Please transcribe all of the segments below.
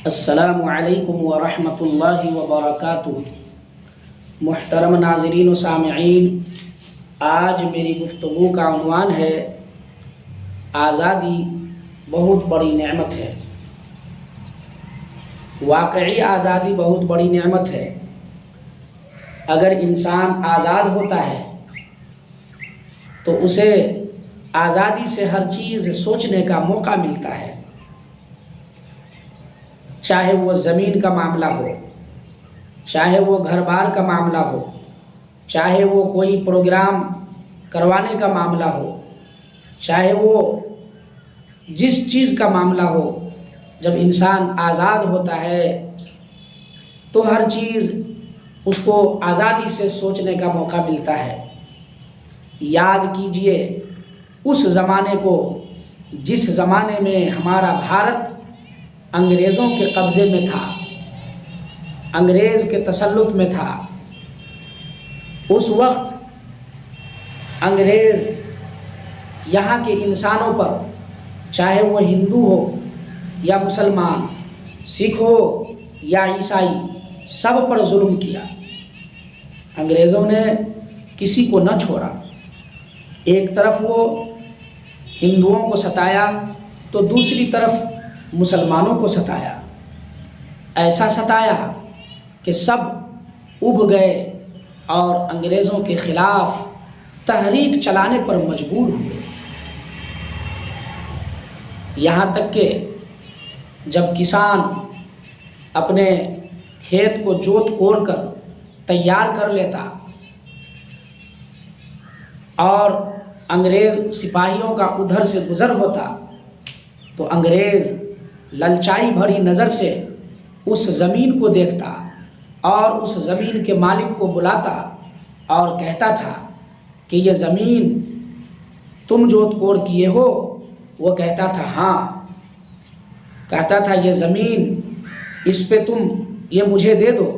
السلام علیکم ورحمۃ اللہ وبرکاتہ۔ محترم ناظرین و سامعین، آج میری گفتگو کا عنوان ہے آزادی بہت بڑی نعمت ہے۔ واقعی آزادی بہت بڑی نعمت ہے۔ اگر انسان آزاد ہوتا ہے تو اسے آزادی سے ہر چیز سوچنے کا موقع ملتا ہے، چاہے وہ زمین کا معاملہ ہو، چاہے وہ گھر بار کا معاملہ ہو، چاہے وہ کوئی پروگرام کروانے کا معاملہ ہو، چاہے وہ جس چیز کا معاملہ ہو۔ جب انسان آزاد ہوتا ہے تو ہر چیز اس کو آزادی سے سوچنے کا موقع ملتا ہے۔ یاد کیجئے اس زمانے کو جس زمانے میں ہمارا بھارت انگریزوں کے قبضے میں تھا، انگریز کے تسلط میں تھا۔ اس وقت انگریز یہاں کے انسانوں پر، چاہے وہ ہندو ہو یا مسلمان، سکھ ہو یا عیسائی، سب پر ظلم کیا۔ انگریزوں نے کسی کو نہ چھوڑا۔ ایک طرف وہ ہندوؤں کو ستایا تو دوسری طرف مسلمانوں کو ستایا۔ ایسا ستایا کہ سب اُب گئے اور انگریزوں کے خلاف تحریک چلانے پر مجبور ہوئے۔ یہاں تک کہ جب کسان اپنے کھیت کو جوت کوڑ کر تیار کر لیتا اور انگریز سپاہیوں کا ادھر سے گزر ہوتا تو انگریز للچائی بھری نظر سے اس زمین کو دیکھتا اور اس زمین کے مالک کو بلاتا اور کہتا تھا کہ یہ زمین تم جوت کوڑ کیے ہو؟ وہ کہتا تھا ہاں۔ کہتا تھا یہ زمین، اس پہ تم یہ مجھے دے دو،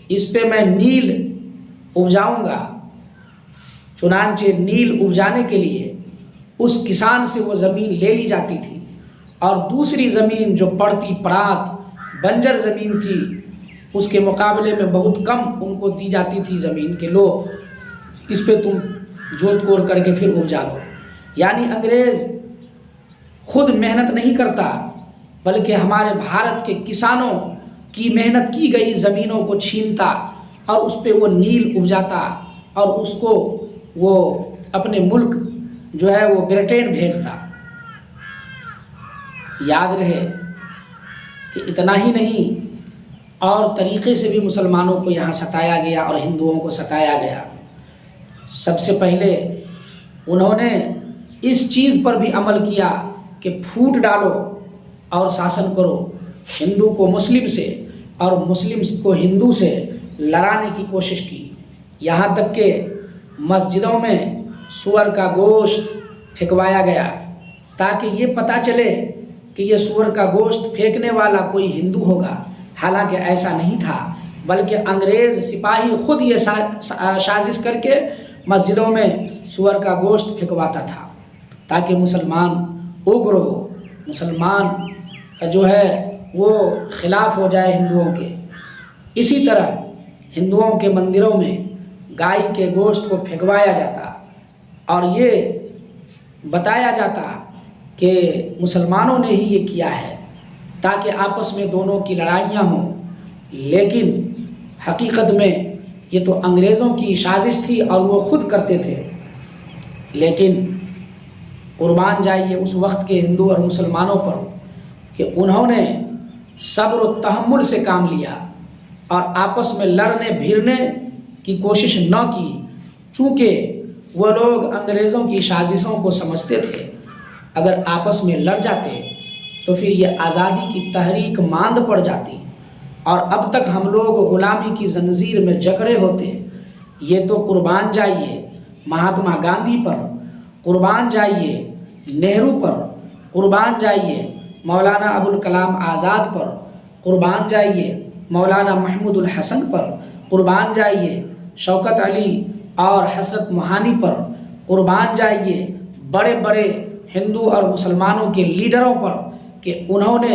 اس پہ میں نیل اپجاؤں گا۔ چنانچہ نیل اپجانے کے لیے اس کسان سے وہ زمین لے لی جاتی تھی، اور دوسری زمین جو پڑتی پرات بنجر زمین تھی اس کے مقابلے میں بہت کم ان کو دی جاتی تھی زمین کے، لو اس پہ تم جوت کوڑ کر کے پھر اپجا لو۔ یعنی انگریز خود محنت نہیں کرتا بلکہ ہمارے بھارت کے کسانوں کی محنت کی گئی زمینوں کو چھینتا اور اس پہ وہ نیل اپجاتا اور اس کو وہ اپنے ملک جو ہے وہ برٹین بھیجتا۔ یاد رہے کہ اتنا ہی نہیں، اور طریقے سے بھی مسلمانوں کو یہاں ستایا گیا اور ہندوؤں کو ستایا گیا۔ سب سے پہلے انہوں نے اس چیز پر بھی عمل کیا کہ پھوٹ ڈالو اور شاسن کرو، ہندو کو مسلم سے اور مسلم کو ہندو سے لڑانے کی کوشش کی۔ یہاں تک کہ مسجدوں میں سور کا گوشت پھینکوایا گیا تاکہ یہ پتہ چلے کہ یہ سور کا گوشت پھینکنے والا کوئی ہندو ہوگا۔ حالانکہ ایسا نہیں تھا، بلکہ انگریز سپاہی خود یہ سازش کر کے مسجدوں میں سور کا گوشت پھینکواتا تھا تاکہ مسلمان اگر ہو، مسلمان جو ہے وہ خلاف ہو جائے ہندوؤں کے۔ اسی طرح ہندوؤں کے مندروں میں گائے کے گوشت کو پھینکوایا جاتا اور یہ بتایا جاتا کہ مسلمانوں نے ہی یہ کیا ہے تاکہ آپس میں دونوں کی لڑائیاں ہوں، لیکن حقیقت میں یہ تو انگریزوں کی سازش تھی اور وہ خود کرتے تھے۔ لیکن قربان جائیے اس وقت کے ہندو اور مسلمانوں پر کہ انہوں نے صبر و تحمل سے کام لیا اور آپس میں لڑنے بھیڑنے کی کوشش نہ کی، چونکہ وہ لوگ انگریزوں کی سازشوں کو سمجھتے تھے۔ اگر آپس میں لڑ جاتے تو پھر یہ آزادی کی تحریک ماند پڑ جاتی اور اب تک ہم لوگ غلامی کی زنجیر میں جکڑے ہوتے۔ یہ تو قربان جائیے مہاتما گاندھی پر، قربان جائیے نہرو پر، قربان جائیے مولانا ابوالکلام آزاد پر، قربان جائیے مولانا محمود الحسن پر، قربان جائیے شوکت علی اور حسرت موہانی پر، قربان جائیے بڑے بڑے ہندو اور مسلمانوں کے لیڈروں پر کہ انہوں نے